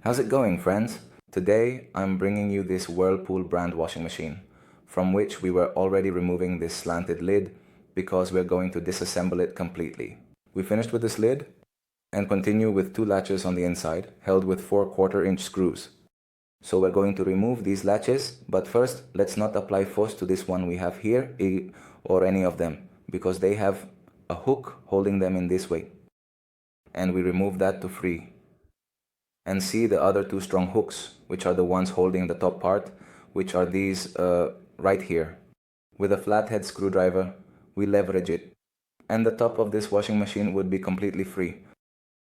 How's it going, friends? Today I'm bringing you this Whirlpool brand washing machine, from which we were already removing this slanted lid because we're going to disassemble it completely. We finished with this lid and continue with two latches on the inside held with 4/4-inch screws. So we're going to remove these latches, but first let's not apply force to this one we have here or any of them, because they have a hook holding them in this way. And we remove that to free. And see the other two strong hooks, which are the ones holding the top part, which are these right here. With a flathead screwdriver, we leverage it, and the top of this washing machine would be completely free.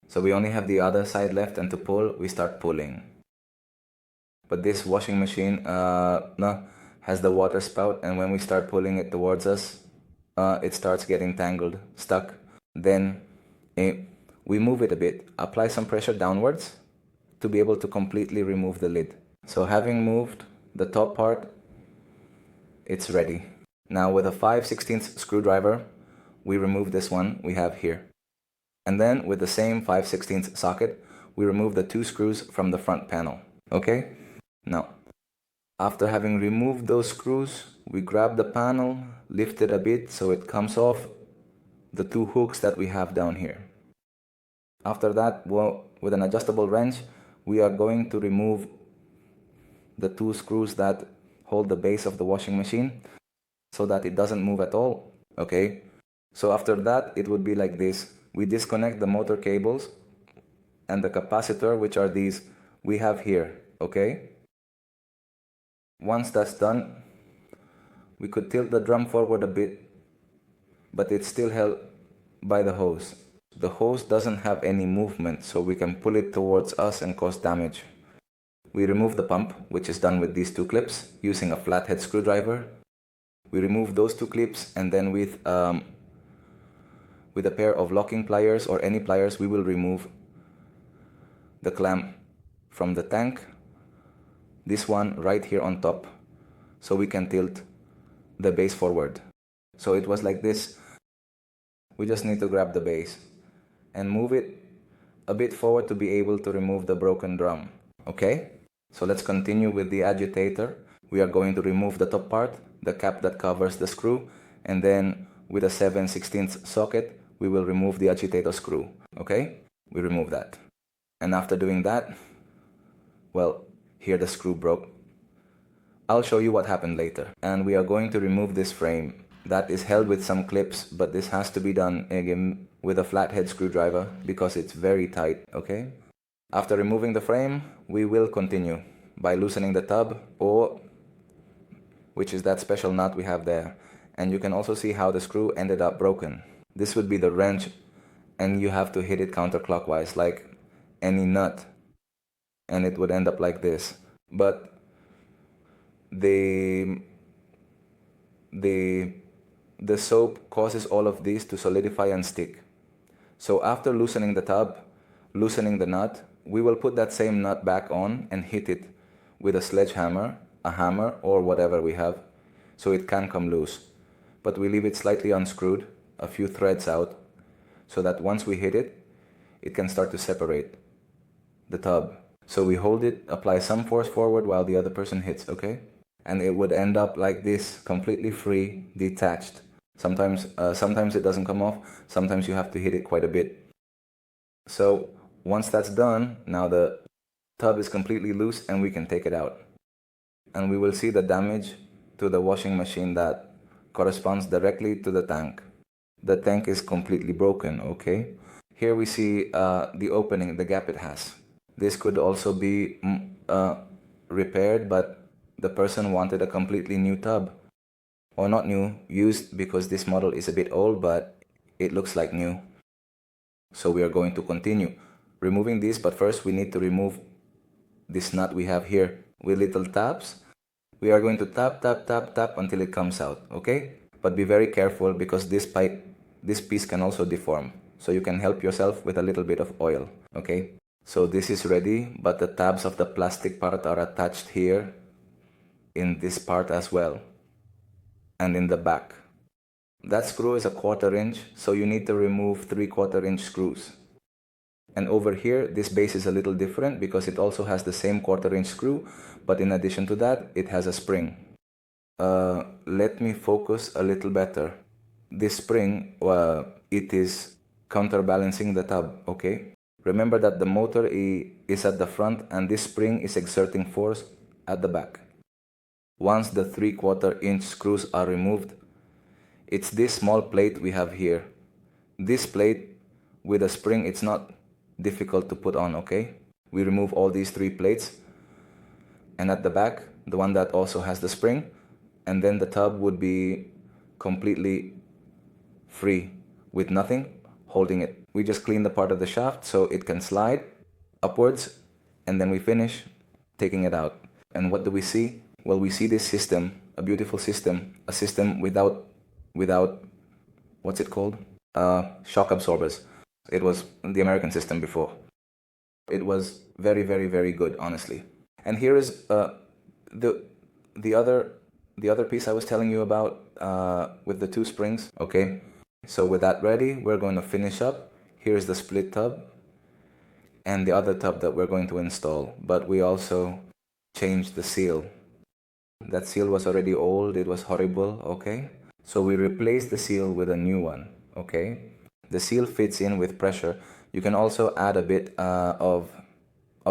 So we only have the other side left, and to pull, we start pulling. But this washing machine has the water spout, and when we start pulling it towards us, it starts getting tangled, stuck. Then we move it a bit, apply some pressure downwards to be able to completely remove the lid. So having moved the top part, it's ready. Now with a 5/16 screwdriver, we remove this one we have here. And then with the same 5/16 socket, we remove the two screws from the front panel. Okay? Now, after having removed those screws, we grab the panel, lift it a bit so it comes off the two hooks that we have down here. After that, with an adjustable wrench, we are going to remove the two screws that hold the base of the washing machine so that it doesn't move at all. Okay? So after that, it would be like this. We disconnect the motor cables and the capacitor, which are these we have here. Okay? Once that's done, we could tilt the drum forward a bit, but it's still held by the hose. The hose doesn't have any movement, so we can pull it towards us and cause damage. We remove the pump, which is done with these two clips, using a flathead screwdriver. We remove those two clips, and then with a pair of locking pliers or any pliers, we will remove the clamp from the tank, this one right here on top, so we can tilt the base forward. So it was like this. We just need to grab the base and move it a bit forward to be able to remove the broken drum. Okay? So let's continue with the agitator. We are going to remove the top part, the cap that covers the screw, and then with a 7/16 socket, we will remove the agitator screw. Okay? We remove that. And after doing that, well, here the screw broke. I'll show you what happened later. And we are going to remove this frame that is held with some clips, but this has to be done again with a flathead screwdriver because it's very tight, okay? After removing the frame, we will continue by loosening the tub, which is that special nut we have there. And you can also see how the screw ended up broken. This would be the wrench, and you have to hit it counterclockwise like any nut, and it would end up like this. But the soap causes all of these to solidify and stick. So after loosening the tub, loosening the nut, we will put that same nut back on and hit it with a sledgehammer, a hammer, or whatever we have, so it can come loose. But we leave it slightly unscrewed, a few threads out, so that once we hit it, it can start to separate the tub. So we hold it, apply some force forward while the other person hits, okay? And it would end up like this, completely free, detached. Sometimes it doesn't come off, sometimes you have to hit it quite a bit. So once that's done, now the tub is completely loose and we can take it out. And we will see the damage to the washing machine that corresponds directly to the tank. The tank is completely broken, okay? Here we see the opening, the gap it has. This could also be repaired, but the person wanted a completely new tub. Or not new, used, because this model is a bit old, but it looks like new. So we are going to continue removing this, but first we need to remove this nut we have here with little taps. We are going to tap, tap, tap, tap until it comes out, okay? But be very careful because this piece can also deform. So you can help yourself with a little bit of oil, okay? So this is ready, but the tabs of the plastic part are attached here in this part as well, and in the back. That screw is a 1/4 inch, so you need to remove 3/4 inch screws. And over here, this base is a little different because it also has the same 1/4" screw, but in addition to that, it has a spring. Let me focus a little better. This spring, it is counterbalancing the tub, okay? Remember that the motor is at the front and this spring is exerting force at the back. Once the 3/4" screws are removed, it's this small plate we have here. This plate with a spring, it's not difficult to put on, okay? We remove all these 3 plates, and at the back, the one that also has the spring, and then the tub would be completely free with nothing holding it. We just clean the part of the shaft so it can slide upwards, and then we finish taking it out. And what do we see? Well, we see this system, a beautiful system, a system without what's it called? Shock absorbers. It was the American system before. It was very, very, very good, honestly. And here is the other piece I was telling you about with the 2 springs. Okay, so with that ready, we're going to finish up. Here's the split tub and the other tub that we're going to install. But we also changed the seal. That seal was already old, it was horrible, okay? So we replaced the seal with a new one, okay? The seal fits in with pressure. You can also add a bit of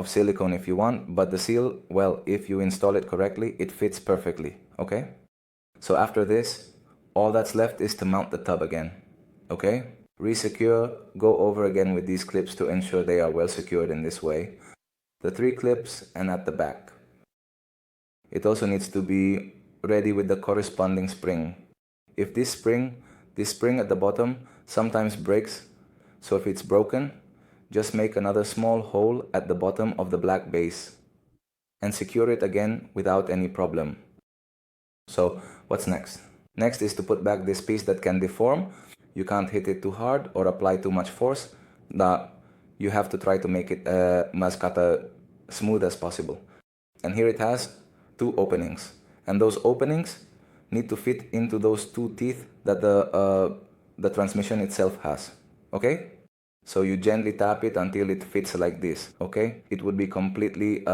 silicone if you want, but the seal, well, if you install it correctly, it fits perfectly, okay? So after this, all that's left is to mount the tub again, okay? Resecure, go over again with these clips to ensure they are well secured in this way. The 3 clips and at the back. It also needs to be ready with the corresponding spring. If this spring at the bottom sometimes breaks, so if it's broken, just make another small hole at the bottom of the black base and secure it again without any problem. So what's next? Next is to put back this piece that can deform. You can't hit it too hard or apply too much force. You have to try to make it as smooth as possible. And here it has 2 openings, and those openings need to fit into those 2 teeth that the transmission itself has, okay? So you gently tap it until it fits like this, okay? It would be completely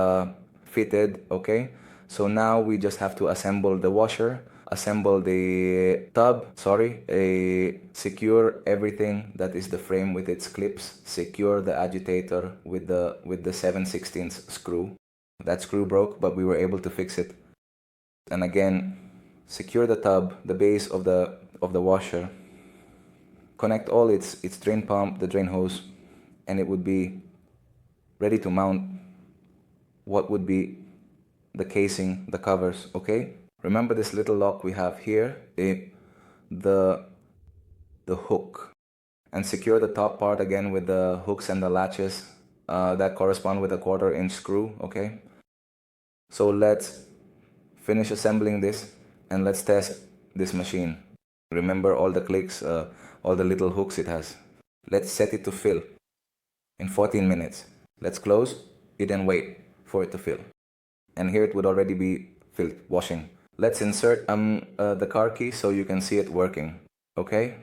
fitted, okay? So now we just have to assemble the washer, assemble the tub, secure everything that is the frame with its clips, secure the agitator with the 7/16 screw. That screw broke, but we were able to fix it. And again, secure the tub, the base of the washer, connect all its drain pump, the drain hose, and it would be ready to mount what would be the casing, the covers, okay? Remember this little lock we have here, the hook, and secure the top part again with the hooks and the latches that correspond with a 1/4" screw, okay? So let's finish assembling this and let's test this machine. Remember all the clicks, all the little hooks it has. Let's set it to fill in 14 minutes. Let's close it and wait for it to fill. And here it would already be filled, washing. Let's insert the car key so you can see it working, okay?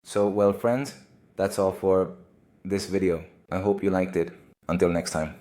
So, well friends, that's all for this video. I hope you liked it. Until next time.